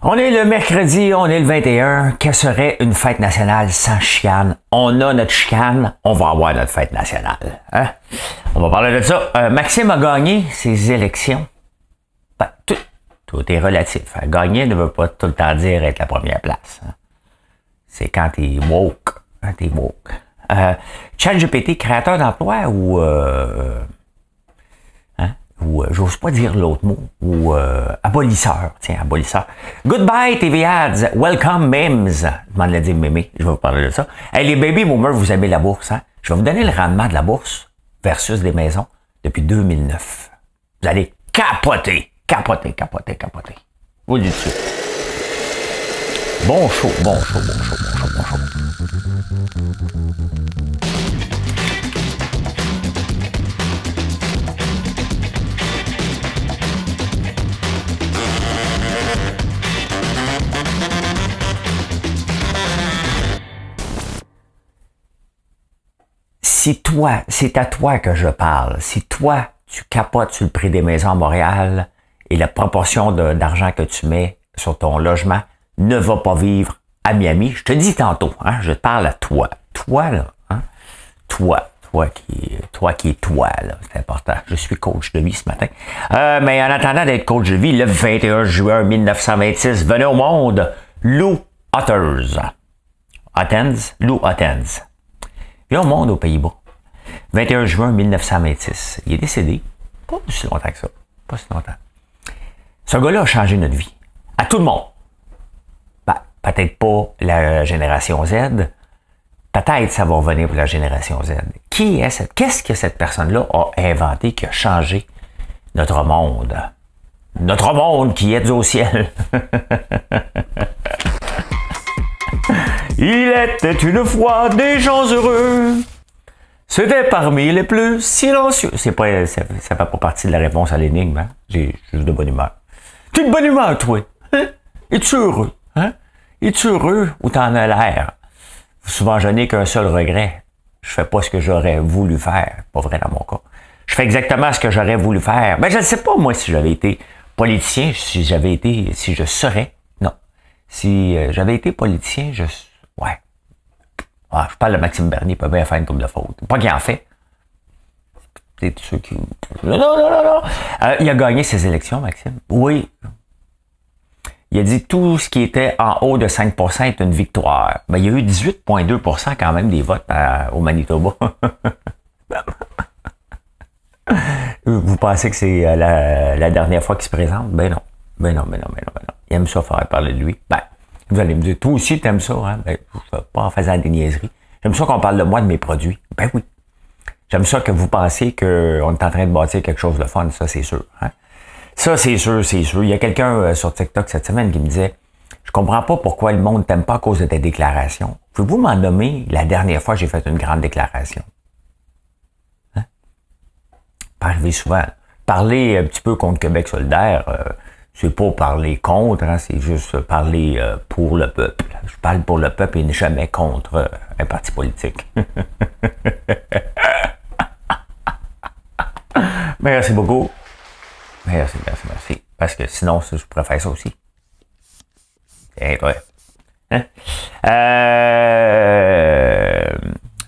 On est le mercredi, on est le 21. Quelle serait une fête nationale sans chicane? On a notre chicane, on va avoir notre fête nationale. Hein? On va parler de ça. Maxime a gagné ses élections. Ben, tout est relatif. Gagner ne veut pas tout le temps dire être la première place. Hein? C'est quand t'es woke. Quand t'es woke. ChatGPT, créateur d'emploi ou j'ose pas dire l'autre mot, ou abolisseur, tiens, abolisseur. Goodbye TV Ads, welcome memes, je m'en ai dit mémé, je vais vous parler de ça. Hey, les baby boomers, vous aimez la bourse, hein? Je vais vous donner le rendement de la bourse versus des maisons depuis 2009. Vous allez capoter. Vous le dites dessus. Bon show. Si toi, c'est à toi que je parle, si toi, tu capotes sur le prix des maisons à Montréal et la proportion d'argent que tu mets sur ton logement ne va pas vivre à Miami, je te dis tantôt, hein, je te parle à toi. Toi, là, hein, toi qui es toi, là, c'est important. Je suis coach de vie ce matin. Mais en attendant d'être coach de vie, le 21 juin 1926, venait au monde Lou Otters. Lou Ottens. Il est au monde aux Pays-Bas. 21 juin 1926. Il est décédé. Pas si longtemps que ça. Pas si longtemps. Ce gars-là a changé notre vie. À tout le monde. Ben, peut-être pas la génération Z. Peut-être ça va revenir pour la génération Z. Qu'est-ce que cette personne-là a inventé qui a changé notre monde? Notre monde qui est au ciel. Il était une fois des gens heureux. C'était parmi les plus silencieux. Ça fait pas partie de la réponse à l'énigme, hein? J'ai juste de bonne humeur. T'es de bonne humeur, toi? Hein? Es-tu heureux? Hein? Es-tu heureux ou t'en as l'air? Souvent, je n'ai qu'un seul regret. Je fais pas ce que j'aurais voulu faire. Pas vrai dans mon cas. Je fais exactement ce que j'aurais voulu faire. Ben, je ne sais pas, moi, si j'avais été politicien, si je serais. Non. Si j'avais été politicien, ouais. Ah, je parle de Maxime Bernier, il peut bien faire une couple de fautes. Pas qu'il en fait. C'est ceux qui... Non. Il a gagné ses élections, Maxime. Oui. Il a dit tout ce qui était en haut de 5% est une victoire. Ben, il y a eu 18,2% quand même des votes au Manitoba. Vous pensez que c'est la dernière fois qu'il se présente? Ben non. Il aime ça faire parler de lui. Ben, vous allez me dire, toi aussi, t'aimes ça, hein? Ben, pas en faisant des niaiseries. J'aime ça qu'on parle de moi, de mes produits. Ben oui. J'aime ça que vous pensiez qu'on est en train de bâtir quelque chose de fun, ça, c'est sûr. Hein? Ça, c'est sûr. Il y a quelqu'un sur TikTok cette semaine qui me disait, je comprends pas pourquoi le monde t'aime pas à cause de tes déclarations. Pouvez-vous m'en nommer la dernière fois que j'ai fait une grande déclaration? Hein? Pas arrivé souvent. Parler un petit peu contre Québec solidaire, c'est pas parler contre, hein, c'est juste parler pour le peuple. Je parle pour le peuple et jamais contre un parti politique. Merci beaucoup. Merci. Parce que sinon, je pourrais faire ça aussi. C'est vrai. Hein?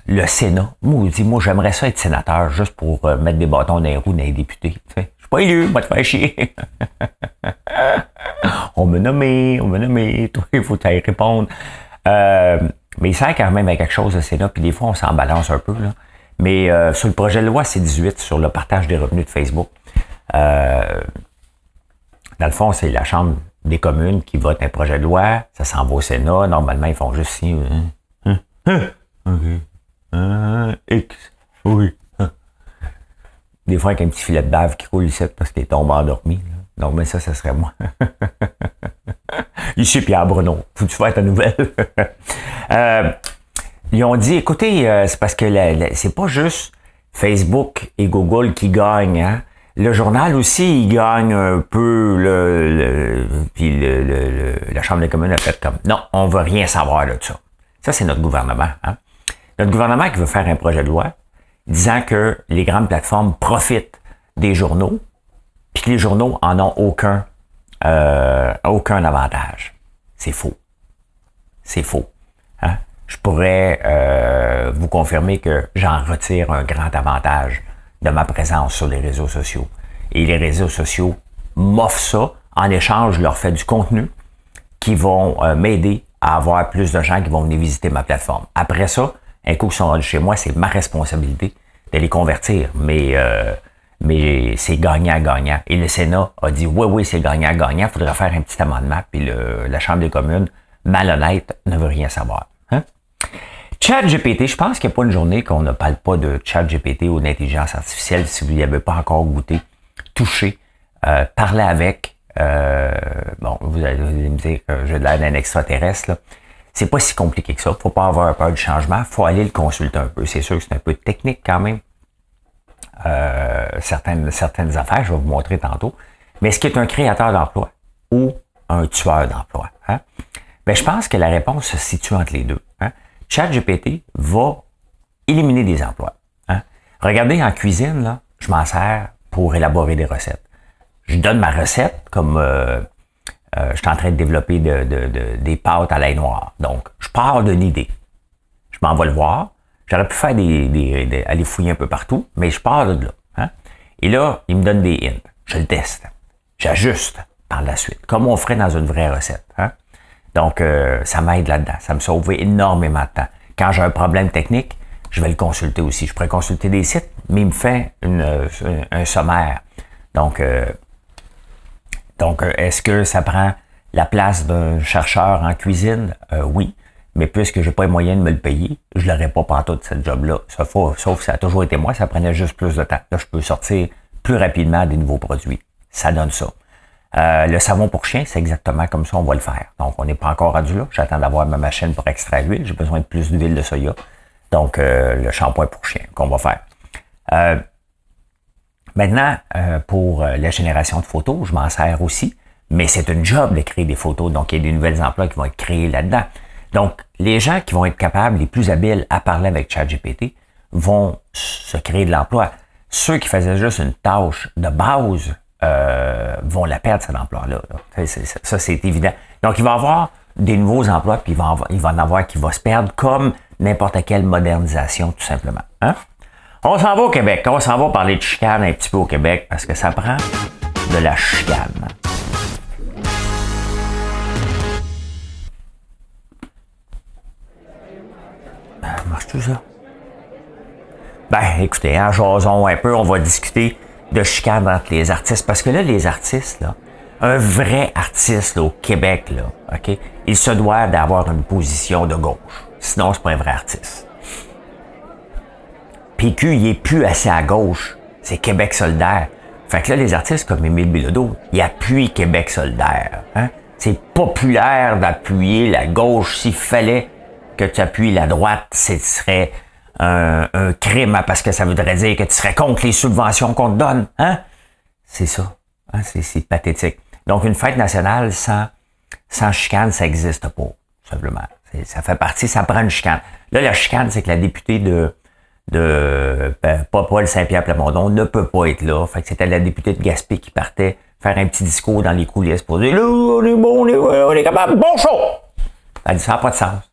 Le Sénat. Moi, j'aimerais ça être sénateur juste pour mettre des bâtons dans les roues dans les députés. Je suis pas élu, moi, te faire chier. On m'a nommé. Toi, il faut y répondre. Mais il sert quand même à quelque chose, le Sénat, puis des fois, on s'en balance un peu, là. Mais sur le projet de loi C-18, sur le partage des revenus de Facebook, dans le fond, c'est la Chambre des communes qui vote un projet de loi, ça s'en va au Sénat, normalement, ils font juste signer. X, oui. Des fois, avec un petit filet de bave qui coule ici parce qu'il est tombé endormi. Là. Donc, mais ça serait moi. Ici, Pierre Bruno. Faut-tu faire ta nouvelle? Ils ont dit, écoutez, c'est parce que c'est pas juste Facebook et Google qui gagnent, hein. Le journal aussi, il gagne un peu, puis la Chambre des communes a fait comme, non, on veut rien savoir de ça. Ça, c'est notre gouvernement, hein. Notre gouvernement qui veut faire un projet de loi disant que les grandes plateformes profitent des journaux, puis que les journaux en ont aucun aucun avantage. C'est faux. C'est faux. Hein? Je pourrais vous confirmer que j'en retire un grand avantage de ma présence sur les réseaux sociaux. Et les réseaux sociaux m'offrent ça. En échange, je leur fais du contenu qui vont m'aider à avoir plus de gens qui vont venir visiter ma plateforme. Après ça, un coup qu'ils sont rendus chez moi, c'est ma responsabilité de les convertir. Mais c'est gagnant-gagnant. Et le Sénat a dit, oui, c'est gagnant-gagnant. Il faudrait faire un petit amendement. Puis la Chambre des communes, malhonnête, ne veut rien savoir. Hein? ChatGPT, je pense qu'il n'y a pas une journée qu'on ne parle pas de ChatGPT ou d'intelligence artificielle si vous n'y avez pas encore goûté, touché, parlé avec. Bon, vous allez me dire que j'ai l'air d'un extraterrestre, là. C'est pas si compliqué que ça. Faut pas avoir peur du changement. Faut aller le consulter un peu. C'est sûr que c'est un peu technique quand même. Certaines affaires, je vais vous montrer tantôt. Mais est-ce qu'il est un créateur d'emploi ou un tueur d'emploi? Hein? Ben, je pense que la réponse se situe entre les deux. Hein? ChatGPT va éliminer des emplois. Hein? Regardez, en cuisine, là, je m'en sers pour élaborer des recettes. Je donne ma recette comme je suis en train de développer des pâtes à l'ail noir. Donc, je pars d'une idée. Je m'en vais le voir. J'aurais pu faire aller fouiller un peu partout, mais je pars de là. Hein? Et là, il me donne des hints. Je le teste. J'ajuste par la suite, comme on ferait dans une vraie recette. Hein? Donc, ça m'aide là-dedans. Ça me sauve énormément de temps. Quand j'ai un problème technique, je vais le consulter aussi. Je pourrais consulter des sites, mais il me fait un sommaire. Donc, est-ce que ça prend la place d'un chercheur en cuisine? Oui. Mais puisque j'ai pas les moyens de me le payer, je l'aurais pas pantoute cette job-là. Sauf que ça a toujours été moi, ça prenait juste plus de temps. Là, je peux sortir plus rapidement des nouveaux produits. Ça donne ça. Le savon pour chien, c'est exactement comme ça on va le faire. Donc, on n'est pas encore rendu là. J'attends d'avoir ma machine pour extraire l'huile. J'ai besoin de plus d'huile de soya. Donc, le shampoing pour chien qu'on va faire. Maintenant, pour la génération de photos, je m'en sers aussi. Mais c'est une job de créer des photos. Donc, il y a des nouvelles emplois qui vont être créés là-dedans. Donc, les gens qui vont être capables, les plus habiles à parler avec ChatGPT, vont se créer de l'emploi. Ceux qui faisaient juste une tâche de base vont la perdre, cet emploi-là. Là. Ça, c'est évident. Donc, il va y avoir des nouveaux emplois, puis il va en avoir qui vont se perdre comme n'importe quelle modernisation, tout simplement. Hein? On s'en va au Québec. On s'en va parler de chicane un petit peu au Québec, parce que ça prend de la chicane. Marche tout ça? Ben, écoutez, hein, jasons un peu, on va discuter de chicane entre les artistes. Parce que là, les artistes, là, un vrai artiste là, au Québec, là, OK, il se doit d'avoir une position de gauche. Sinon, c'est pas un vrai artiste. PQ, il est plus assez à gauche. C'est Québec solidaire. Fait que là, les artistes comme Émile Bilodeau, ils appuient Québec solidaire. Hein? C'est populaire d'appuyer la gauche. S'il fallait que tu appuies la droite, ce serait un crime, hein, parce que ça voudrait dire que tu serais contre les subventions qu'on te donne. Hein? C'est ça. Hein? C'est pathétique. Donc, une fête nationale sans chicane, ça n'existe pas, simplement. Ça fait partie, ça prend une chicane. Là, la chicane, c'est que la députée Paul Saint-Pierre Plamondon ne peut pas être là. Fait que c'était la députée de Gaspé qui partait faire un petit discours dans les coulisses pour dire « Là, on est bon, on est capable, bon show! » Elle dit « Ça n'a pas de sens.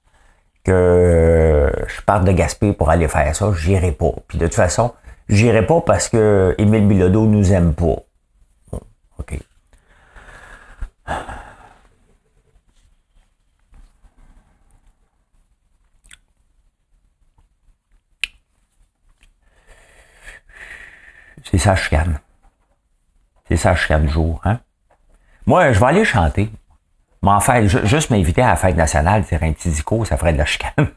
Que je parte de Gaspé pour aller faire ça, j'irai pas. Puis de toute façon, j'irai pas parce que Émile Bilodeau nous aime pas. » Bon, OK. C'est ça, chicane. C'est ça, chicane du jour, hein? Moi, je vais aller chanter. M'en faire, juste m'inviter à la fête nationale, faire un petit discours, ça ferait de la chicane.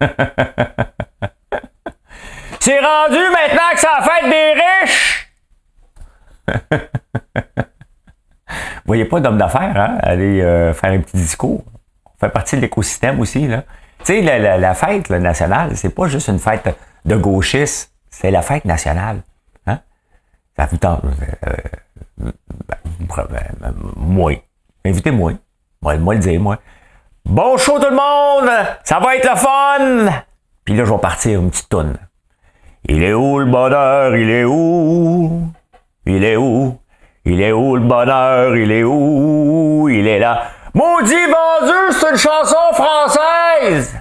C'est rendu maintenant que c'est la fête des riches! Vous voyez pas d'homme d'affaires, hein? Aller faire un petit discours. On fait partie de l'écosystème aussi, là. Tu sais, la fête là, nationale, c'est pas juste une fête de gauchistes, c'est la fête nationale. Ça vous tente. Moi. Invitez-moi. Moi le dire, moi. Bon show tout le monde! Ça va être le fun! Puis là, je vais partir une petite toune. Il est où le bonheur? Il est où? Il est où? Il est où le bonheur? Il est où? Il est là. Maudit vendu, c'est une chanson française!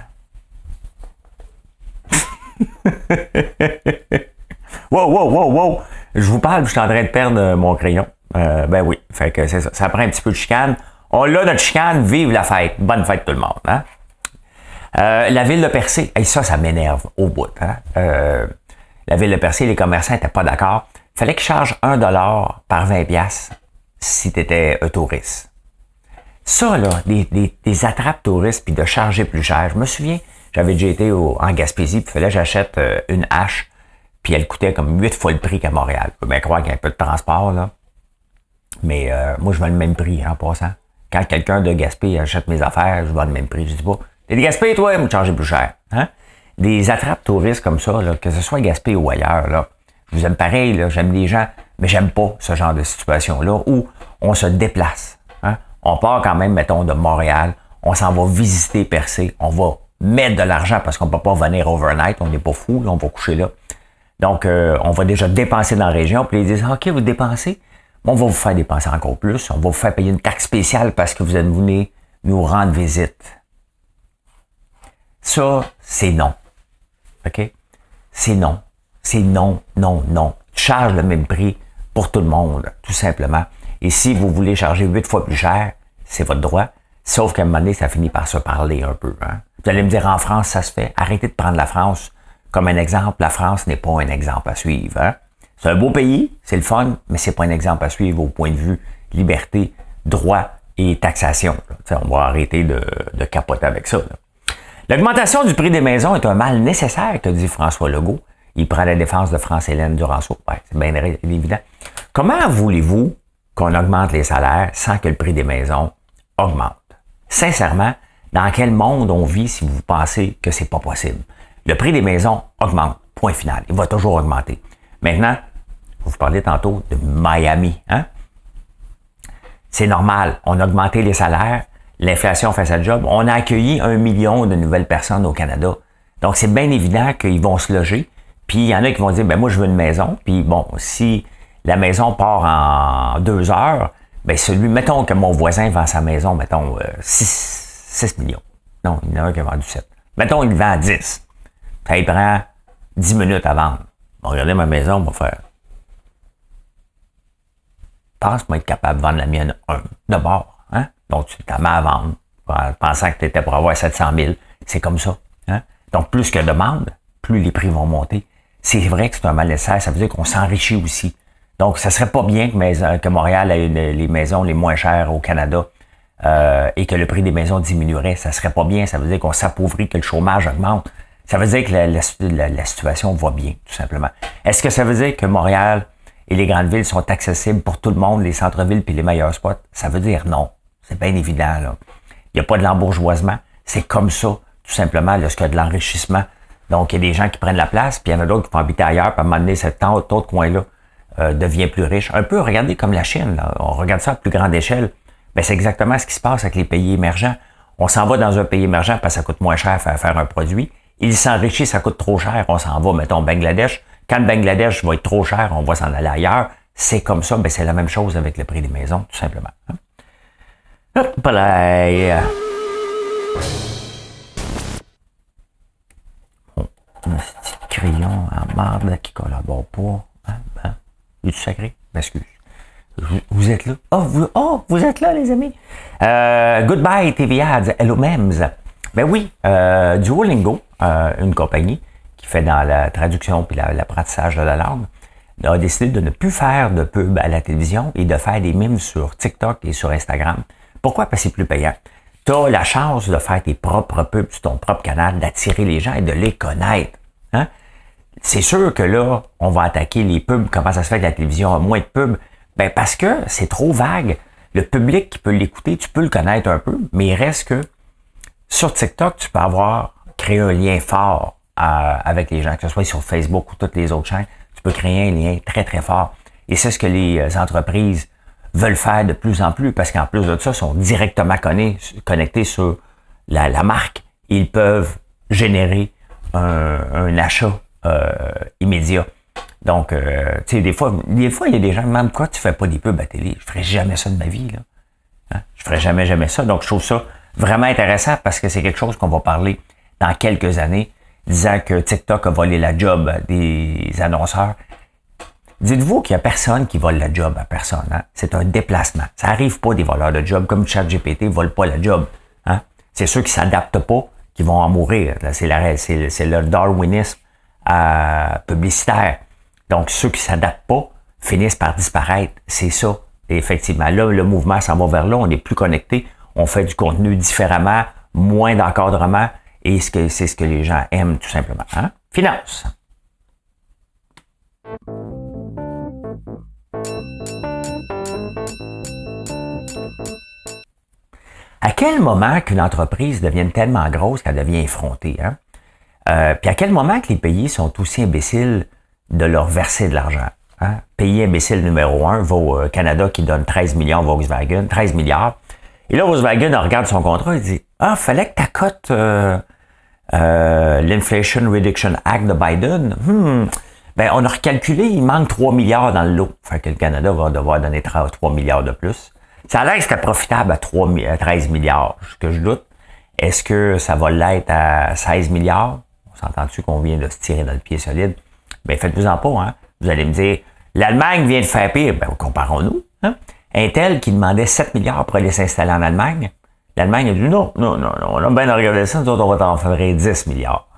Wow. Je vous parle, je suis en train de perdre mon crayon. Ben oui, fait que c'est ça. Ça prend un petit peu de chicane. On l'a notre chicane, vive la fête. Bonne fête tout le monde. Hein? La ville de Percé, et ça m'énerve au bout. Hein? La ville de Percé, les commerçants n'étaient pas d'accord. Il fallait qu'ils chargent $1 par 20$ si tu étais un touriste. Ça, là, des attrapes touristes puis de charger plus cher. Je me souviens, j'avais déjà été en Gaspésie, puis il fallait que j'achète une hache, puis elle coûtait comme 8 fois le prix qu'à Montréal. Je peux bien croire qu'il y a un peu de transport, là. Mais moi, je vends le même prix, en passant. Quand quelqu'un de Gaspé achète mes affaires, je vends le même prix. Je dis pas, t'es de Gaspé, toi, vous me chargez plus cher. Hein? Des attrapes touristes comme ça, là, que ce soit Gaspé ou ailleurs, là, je vous aime pareil, là, j'aime les gens, mais j'aime pas ce genre de situation-là où on se déplace. Hein? On part quand même, mettons, de Montréal, on s'en va visiter Percé, on va mettre de l'argent parce qu'on peut pas venir overnight, on n'est pas fou, là, on va coucher là. Donc, on va déjà dépenser dans la région, puis ils disent, OK, vous dépensez? On va vous faire dépenser encore plus, on va vous faire payer une taxe spéciale parce que vous êtes venu nous rendre visite. Ça, c'est non. OK? C'est non. C'est non. Tu charges le même prix pour tout le monde, tout simplement. Et si vous voulez charger 8 fois plus cher, c'est votre droit. Sauf qu'à un moment donné, ça finit par se parler un peu. Hein? Vous allez me dire, en France, ça se fait. Arrêtez de prendre la France comme un exemple. La France n'est pas un exemple à suivre. Hein? C'est un beau pays, c'est le fun, mais c'est pas un exemple à suivre au point de vue liberté, droit et taxation. On va arrêter de capoter avec ça. Là. L'augmentation du prix des maisons est un mal nécessaire, te dit François Legault. Il prend la défense de France-Hélène Duranceau. Ouais, c'est bien évident. Comment voulez-vous qu'on augmente les salaires sans que le prix des maisons augmente? Sincèrement, dans quel monde on vit si vous pensez que c'est pas possible? Le prix des maisons augmente. Point final. Il va toujours augmenter. Maintenant, vous parlez tantôt de Miami. Hein? C'est normal. On a augmenté les salaires. L'inflation fait sa job. On a accueilli 1 million de nouvelles personnes au Canada. Donc, c'est bien évident qu'ils vont se loger. Puis, il y en a qui vont dire, ben moi, je veux une maison. Puis, bon, si la maison part en 2 heures, ben mettons que mon voisin vend sa maison, mettons, 6 millions. Non, il y en a un qui a vendu 7. Mettons, il vend 10. Ça il prend 10 minutes à vendre. Bon, regardez ma maison, on va faire. Pense moi être capable de vendre la mienne d'abord. Hein? Donc, tu t'as mis à vendre, pensant que tu étais pour avoir 700 000. C'est comme ça. Hein? Donc, plus que demande, plus les prix vont monter. C'est vrai que c'est un mal nécessaire. Ça veut dire qu'on s'enrichit aussi. Donc, ça serait pas bien que Montréal ait les maisons les moins chères au Canada et que le prix des maisons diminuerait. Ça serait pas bien. Ça veut dire qu'on s'appauvrit, que le chômage augmente. Ça veut dire que la situation va bien, tout simplement. Est-ce que ça veut dire que Montréal et les grandes villes sont accessibles pour tout le monde, les centres-villes puis les meilleurs spots? Ça veut dire non. C'est bien évident, là. Il n'y a pas de l'embourgeoisement. C'est comme ça, tout simplement, lorsqu'il y a de l'enrichissement. Donc, il y a des gens qui prennent la place, puis il y en a d'autres qui vont habiter ailleurs, puis à un moment donné, cet autre coin-là devient plus riche. Un peu, regardez comme la Chine, là. On regarde ça à plus grande échelle. Ben, c'est exactement ce qui se passe avec les pays émergents. On s'en va dans un pays émergent parce que ça coûte moins cher faire un produit. Il s'enrichit, ça coûte trop cher, on s'en va, mettons, au Bangladesh. Quand le Bangladesh va être trop cher, on va s'en aller ailleurs. C'est comme ça, ben c'est la même chose avec le prix des maisons, tout simplement. Hop là. Un petit crayon en marde qui collabore pas. Hein? Il est sacré? M'excuse. Vous êtes là? Vous êtes là, les amis. Goodbye, TV Ads. Hello, Mems. Ben oui, Duolingo, une compagnie qui fait dans la traduction puis l'apprentissage de la langue, a décidé de ne plus faire de pub à la télévision et de faire des mimes sur TikTok et sur Instagram. Pourquoi? Parce que c'est plus payant. Tu as la chance de faire tes propres pubs sur ton propre canal, d'attirer les gens et de les connaître. Hein? C'est sûr que là, on va attaquer les pubs. Comment ça se fait que la télévision a moins de pubs? Ben parce que c'est trop vague. Le public qui peut l'écouter, tu peux le connaître un peu, mais il reste que sur TikTok, tu peux créer un lien fort avec les gens, que ce soit sur Facebook ou toutes les autres chaînes. Tu peux créer un lien très, très fort. Et c'est ce que les entreprises veulent faire de plus en plus, parce qu'en plus de ça, ils sont directement connectés sur la marque. Ils peuvent générer un achat immédiat. Donc, tu sais, des fois, il y a des gens, même pourquoi tu fais pas des pubs à télé? Je ferais jamais ça de ma vie, là. Hein? Je ferais jamais ça. Donc, je trouve ça vraiment intéressant parce que c'est quelque chose qu'on va parler dans quelques années, disant que TikTok a volé la job des annonceurs. Dites-vous qu'il n'y a personne qui vole la job à personne. Hein? C'est un déplacement. Ça n'arrive pas des voleurs de job, comme ChatGPT ne vole pas la job. Hein? C'est ceux qui ne s'adaptent pas qui vont en mourir. C'est le darwinisme publicitaire. Donc, ceux qui ne s'adaptent pas finissent par disparaître. C'est ça. Et effectivement, là, le mouvement s'en va vers là. On est plus connecté. On fait du contenu différemment, moins d'encadrement. Et c'est ce que les gens aiment, tout simplement. Hein? Finance. À quel moment qu'une entreprise devient tellement grosse qu'elle devient effrontée? Hein? Puis à quel moment que les pays sont aussi imbéciles de leur verser de l'argent? Hein? Pays imbécile numéro 1 va au Canada qui donne 13 millions à Volkswagen, 13 milliards. Et là, Volkswagen regarde son contrat et dit « Ah, fallait que tu accotes l'Inflation Reduction Act de Biden. Ben, on a recalculé, il manque 3 milliards dans le lot. » Fait que le Canada va devoir donner 3 milliards de plus. Ça a l'air que c'était profitable à 13 milliards, ce que je doute. Est-ce que ça va l'être à 16 milliards? On s'entend-tu qu'on vient de se tirer dans le pied solide? Ben, faites-vous-en pas, hein. Vous allez me dire, l'Allemagne vient de faire pire. Ben, comparons-nous, hein. Intel qui demandait 7 milliards pour aller s'installer en Allemagne. L'Allemagne a dit, non, on a bien regardé ça, nous autres, on va t'en faire 10 milliards.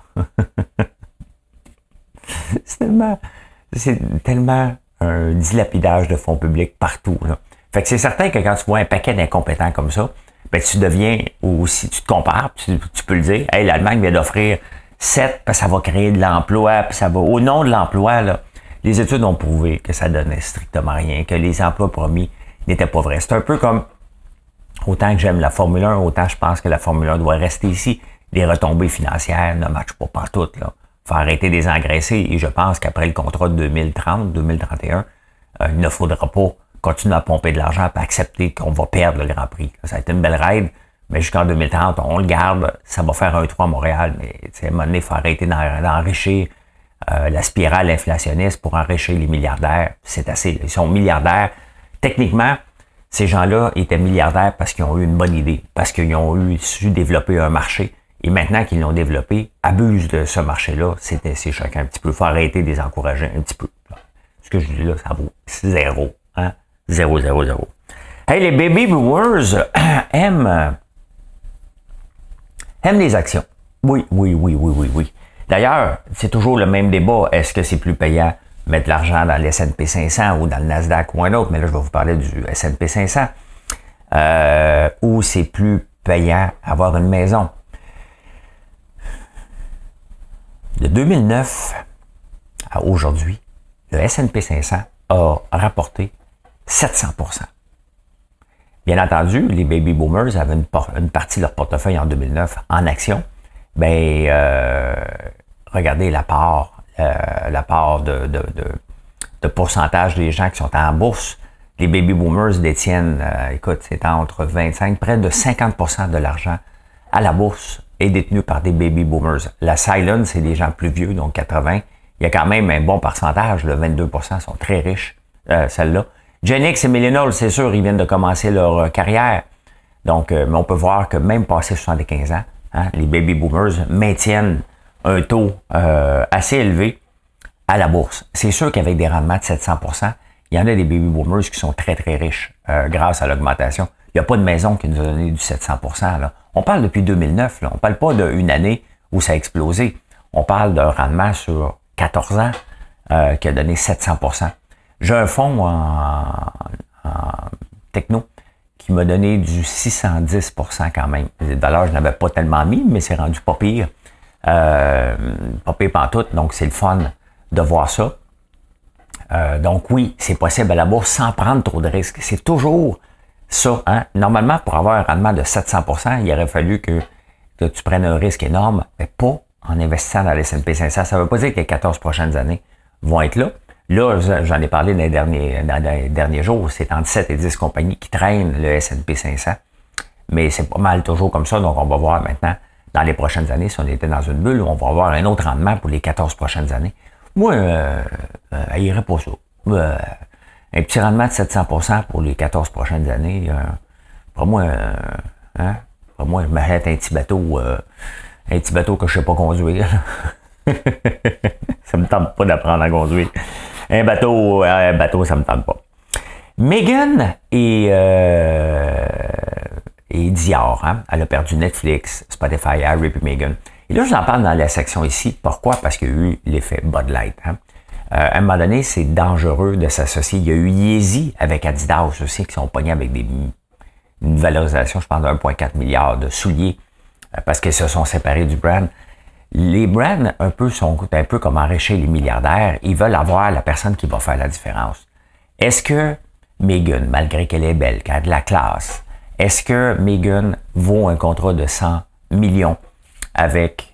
c'est tellement un dilapidage de fonds publics partout, là. Fait que c'est certain que quand tu vois un paquet d'incompétents comme ça, ben tu deviens, ou si tu te compares, tu peux le dire, hey, l'Allemagne vient d'offrir 7, puis ça va créer de l'emploi, puis ça va, au nom de l'emploi, là, les études ont prouvé que ça donnait strictement rien, que les emplois promis n'étaient pas vrais. C'est un peu comme, autant que j'aime la Formule 1, autant je pense que la Formule 1 doit rester ici. Les retombées financières ne matchent pas partout, là. Faut arrêter de les engraisser, et je pense qu'après le contrat de 2030-2031, il ne faudra pas continuer à pomper de l'argent et accepter qu'on va perdre le Grand Prix. Ça a été une belle ride, mais jusqu'en 2030, on le garde, ça va faire un trou à Montréal, mais à un moment donné, il faut arrêter d'enrichir la spirale inflationniste pour enrichir les milliardaires. C'est assez. Ils sont milliardaires. Techniquement, ces gens-là étaient milliardaires parce qu'ils ont eu une bonne idée, parce qu'ils ont su développer un marché. Et maintenant qu'ils l'ont développé, abusent de ce marché-là. C'est chacun un petit peu. Il faut arrêter de les encourager un petit peu. Ce que je dis là, ça vaut 0. Hein? 0. Hey, les baby boomers aiment les actions. Oui. D'ailleurs, c'est toujours le même débat. Est-ce que c'est plus payant mettre de l'argent dans le S&P 500 ou dans le Nasdaq ou un autre? Mais là, je vais vous parler du S&P 500. Ou c'est plus payant avoir une maison. De 2009 à aujourd'hui, le S&P 500 a rapporté 700%. Bien entendu, les baby boomers avaient une partie de leur portefeuille en 2009 en action. Regardez la part de pourcentage des gens qui sont en bourse. Les baby boomers détiennent, c'est entre 25, près de 50% de l'argent à la bourse est détenu par des baby boomers. La silent, c'est des gens plus vieux, donc 80. Il y a quand même un bon pourcentage, le 22% sont très riches, celle-là. Gen X et Millennials, c'est sûr, ils viennent de commencer leur carrière. Donc, mais on peut voir que même passé 75 ans, hein, les baby boomers maintiennent un taux assez élevé à la bourse. C'est sûr qu'avec des rendements de 700%, il y en a des baby boomers qui sont très, très riches grâce à l'augmentation. Il n'y a pas de maison qui nous a donné du 700%. Là. On parle depuis 2009. Là. On ne parle pas d'une année où ça a explosé. On parle d'un rendement sur 14 ans qui a donné 700%. J'ai un fonds en techno qui m'a donné du 610% quand même. Les dollars, je n'avais pas tellement mis, mais c'est rendu pas pire. Pas pire pantoute, donc c'est le fun de voir ça. Donc oui, c'est possible à la bourse sans prendre trop de risques. C'est toujours ça. Hein? Normalement, pour avoir un rendement de 700%, il aurait fallu que tu prennes un risque énorme, mais pas en investissant dans les S&P 500. Ça ne veut pas dire que les 14 prochaines années vont être là. Là, j'en ai parlé dans les derniers jours, c'est entre 7 et 10 compagnies qui traînent le S&P 500. Mais c'est pas mal toujours comme ça, donc on va voir maintenant, dans les prochaines années, si on était dans une bulle, on va avoir un autre rendement pour les 14 prochaines années. Moi, elle irait pas ça. Un petit rendement de 700% pour les 14 prochaines années, pour moi, pour moi, je m'achète un petit bateau que je sais pas conduire. Ça me tente pas d'apprendre à conduire. Un bateau, ça me tente pas. Meghan et Dior, hein? Elle a perdu Netflix, Spotify, Harry et Meghan. Et là, je vous en parle dans la section ici. Pourquoi? Parce qu'il y a eu l'effet Bud Light. Hein? À un moment donné, c'est dangereux de s'associer. Il y a eu Yeezy avec Adidas aussi qui sont pognés avec une valorisation, je pense, de 1,4 milliard de souliers parce qu'ils se sont séparés du brand. Les brands, sont un peu comme enrichir les milliardaires. Ils veulent avoir la personne qui va faire la différence. Est-ce que Meghan, malgré qu'elle est belle, qu'elle a de la classe, est-ce que Meghan vaut un contrat de 100 millions avec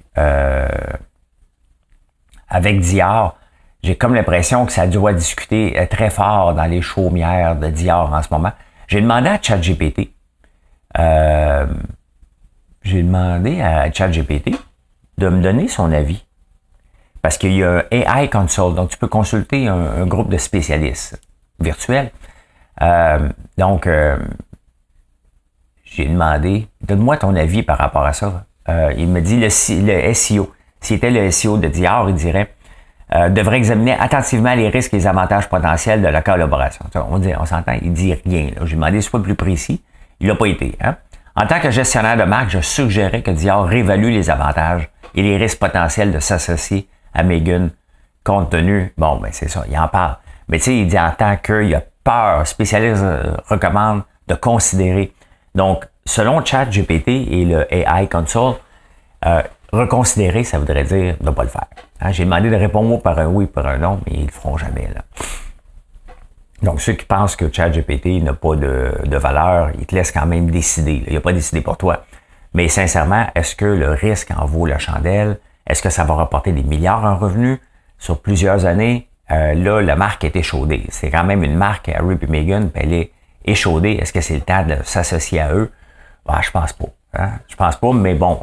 Dior? J'ai comme l'impression que ça doit discuter très fort dans les chaumières de Dior en ce moment. J'ai demandé à ChatGPT de me donner son avis. Parce qu'il y a un AI Consult, donc tu peux consulter un groupe de spécialistes virtuels. J'ai demandé, donne-moi ton avis par rapport à ça. Il me dit le SEO. S'il était le SEO de Dior, il dirait devrait examiner attentivement les risques et les avantages potentiels de la collaboration. On s'entend, il dit rien. J'ai demandé soit plus précis. Il l'a pas été. Hein? En tant que gestionnaire de marque, je suggérais que Dior réévalue les avantages et les risques potentiels de s'associer à Meghan, compte tenu, c'est ça, il en parle. Mais tu sais, il dit en tant qu'il a peur, spécialiste recommande de considérer. Donc, selon ChatGPT et le AI Consult, reconsidérer, ça voudrait dire ne pas le faire. Hein? J'ai demandé de répondre par un oui, par un non, mais ils le feront jamais. Là. Donc, ceux qui pensent que ChatGPT n'a pas de valeur, ils te laissent quand même décider. Il n'a pas décidé pour toi. Mais sincèrement, est-ce que le risque en vaut la chandelle? Est-ce que ça va rapporter des milliards en revenus sur plusieurs années? Là, la marque est échaudée. C'est quand même une marque, Harry et Meghan, puis elle est échaudée. Est-ce que c'est le temps de s'associer à eux? Je pense pas. Hein? Je pense pas, mais bon,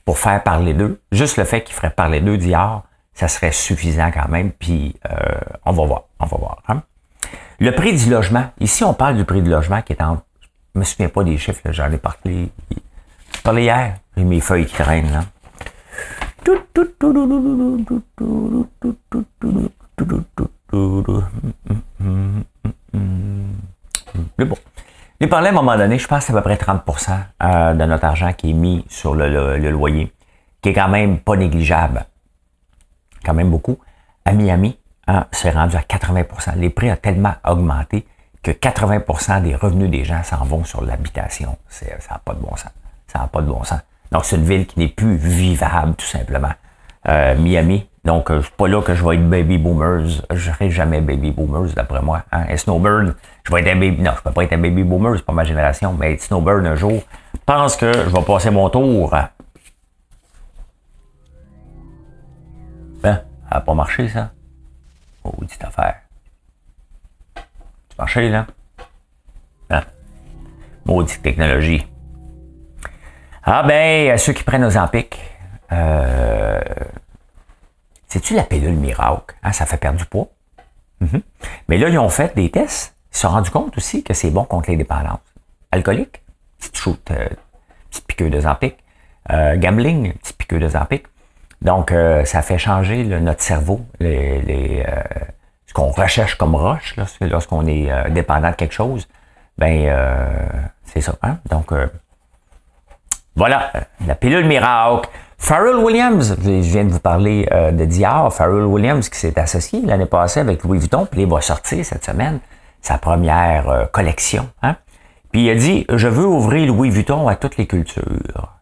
pour faire parler d'eux, juste le fait qu'ils feraient parler d'eux Dior, ça serait suffisant quand même, puis on va voir. Hein? Le prix du logement. Ici, on parle du prix du logement qui est en... Je me souviens pas des chiffres, là, j'en ai parlé hier. J'ai mes feuilles qui traînent, là. Mais bon. J'ai parlé à un moment donné, je pense que c'est à peu près 30% de notre argent qui est mis sur le loyer, qui est quand même pas négligeable. Quand même beaucoup. À Miami, c'est rendu à 80%. Les prix ont tellement augmenté que 80% des revenus des gens s'en vont sur l'habitation. Ça n'a pas de bon sens. Ça n'a pas de bon sens. Donc, c'est une ville qui n'est plus vivable, tout simplement. Miami. Donc, je suis pas là que je vais être baby boomers. Je serai jamais baby boomers, d'après moi. Hein? Et Snowbird, je vais être un baby... Non, je peux pas être un baby boomer, c'est pas ma génération. Mais être Snowbird un jour, je pense que je vais passer mon tour. Ben, ça n'a pas marché, ça. Oh, petite affaire. C'est marché, là? Hein? Maudite technologie. Ah ben, ceux qui prennent Ozempic, c'est-tu la pilule miracle? Hein, ça fait perdre du poids. Mais là, ils ont fait des tests. Ils se sont rendus compte aussi que c'est bon contre les dépendances. Alcoolique, petite piqûre d'Ozempic. Gambling, petite piqûre d'Ozempic. Donc, ça fait changer notre cerveau, ce qu'on recherche comme rush, là, lorsqu'on est dépendant de quelque chose. C'est ça. Hein? Donc, voilà, la pilule miracle. Pharrell Williams, je viens de vous parler de Dior. Pharrell Williams qui s'est associé l'année passée avec Louis Vuitton, puis il va sortir cette semaine sa première collection. Hein? Puis il a dit, je veux ouvrir Louis Vuitton à toutes les cultures.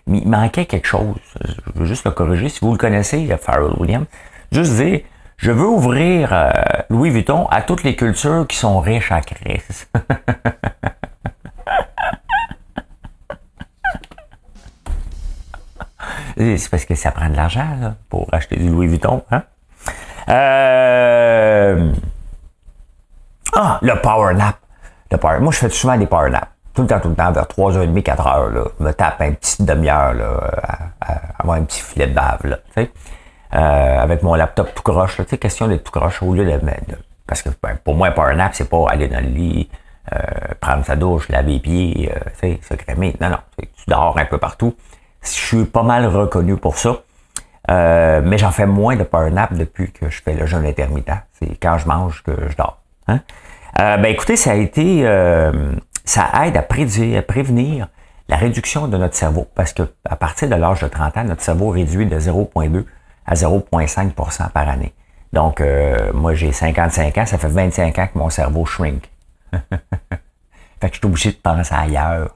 Mais il manquait quelque chose. Je veux juste le corriger. Si vous le connaissez, Pharrell Williams, juste dire, je veux ouvrir Louis Vuitton à toutes les cultures qui sont riches en crise. C'est parce que ça prend de l'argent là, pour acheter du Louis Vuitton. Hein? Le power nap. Moi, je fais souvent des power naps. Tout le temps, vers 3h30, 4h. Là, je me tape une petite demi-heure, là, avoir un petit filet de bave. Là, avec mon laptop tout croche. Tu sais, question d'être tout croche au lieu parce que pour moi, un power nap, c'est pas aller dans le lit, prendre sa douche, laver les pieds, tu sais, se crémer. Non, tu dors un peu partout. Je suis pas mal reconnu pour ça. Mais j'en fais moins de power nap depuis que je fais le jeûne intermittent. C'est quand je mange que je dors. Hein? Écoutez, ça aide à prévenir la réduction de notre cerveau. Parce que à partir de l'âge de 30 ans, notre cerveau réduit de 0,2 à 0,5% par année. Donc, moi, j'ai 55 ans, ça fait 25 ans que mon cerveau shrink. Fait que je suis obligé de penser ailleurs.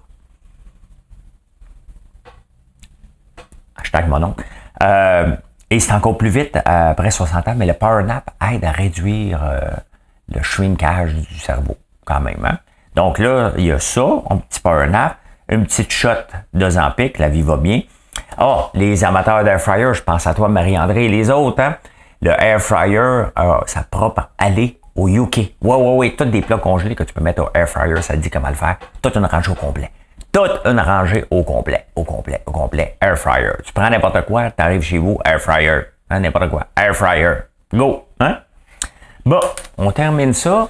Hashtag mon oncle. Et c'est encore plus vite après 60 ans, mais le power nap aide à réduire le shrinkage du cerveau, quand même. Hein? Donc là, il y a ça, un petit power nap, une petite shot de Zampic, la vie va bien. Les amateurs d'air fryer, je pense à toi, Marie-André, et les autres, hein? Le air fryer, sa propre allée au UK. Ouais, tous des plats congelés que tu peux mettre au air fryer, ça te dit comment le faire. Toute une rangée au complet. Toute une rangée au complet. Air fryer. Tu prends n'importe quoi, tu arrives chez vous, air fryer. Hein, n'importe quoi. Air fryer. Go! Hein? Bon, on termine ça.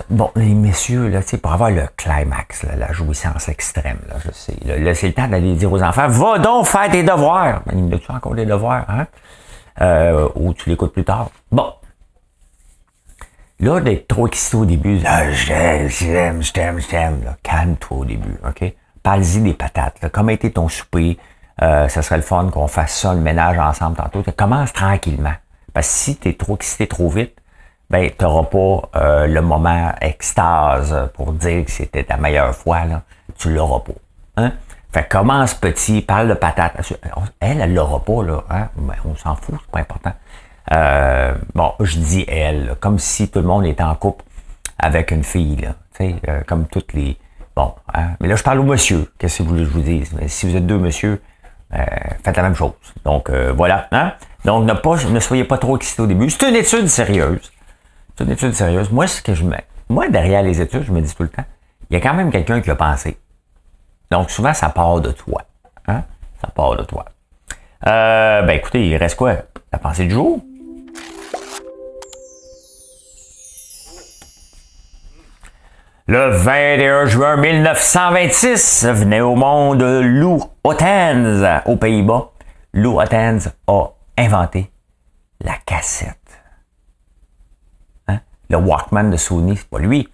Bon, les messieurs, là, tu sais, pour avoir le climax, là, la jouissance extrême, là, je sais. Là, c'est le temps d'aller dire aux enfants, va donc faire tes devoirs. Il a-tu encore des devoirs, hein? Ou tu l'écoutes plus tard. Bon. Là, d'être trop excité au début, je t'aime, là. Calme-toi au début, OK? Parle-y des patates, là. Comment était ton souper? Ça serait le fun qu'on fasse ça, le ménage ensemble tantôt. Commence tranquillement. Parce que si t'es trop excité trop vite, t'auras pas le moment extase pour dire que c'était ta meilleure fois, là. Tu l'auras pas. Hein? Fait que commence petit, parle de patates. Elle l'aura pas, là. Hein? On s'en fout, c'est pas important. Je dis elle, là, comme si tout le monde était en couple avec une fille, là. Tu sais, comme toutes les... Bon, hein? Mais là, je parle au monsieur. Qu'est-ce que vous voulez que je vous dise? Mais si vous êtes deux monsieur, faites la même chose. Donc, voilà. Hein? Donc, ne soyez pas trop excités au début. C'est une étude sérieuse. Moi, derrière les études, je me dis tout le temps, il y a quand même quelqu'un qui a pensé. Donc, souvent, ça part de toi. Hein? Ça part de toi. Écoutez, il reste quoi? La pensée du jour? Le 21 juin 1926, venait au monde Lou Ottens, aux Pays-Bas. Lou Ottens a inventé la cassette. Hein? Le Walkman de Sony, c'est pas lui,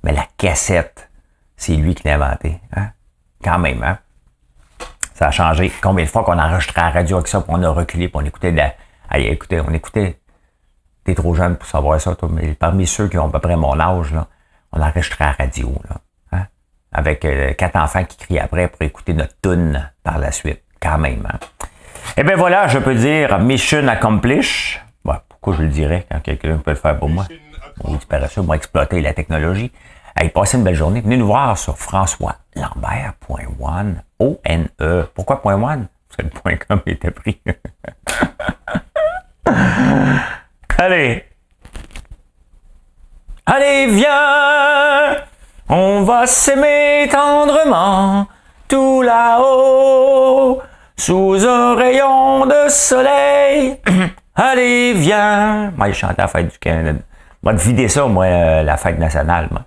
mais la cassette, c'est lui qui l'a inventé. Hein? Quand même, hein? Ça a changé. Combien de fois qu'on a enregistré à la radio avec ça, puis on a reculé, puis on écoutait on écoutait. T'es trop jeune pour savoir ça, toi, mais parmi ceux qui ont à peu près mon âge, là, on a enregistré à la radio, là. Hein? Avec 4 enfants qui crient après pour écouter notre tune par la suite. Quand même, hein? Eh bien voilà, je peux dire mission accomplished. Bon, pourquoi je le dirais quand quelqu'un peut le faire pour moi? On disparaît ça, moi exploiter la technologie. Hey, passez une belle journée. Venez nous voir sur françoislambert.one. O-N-E. Pourquoi .one? Parce que le .com était pris. Allez, viens, on va s'aimer tendrement, tout là-haut, sous un rayon de soleil. Allez, viens. Moi, je chante à la fête du Canada. Moi, de vider ça, moi, la fête nationale, moi.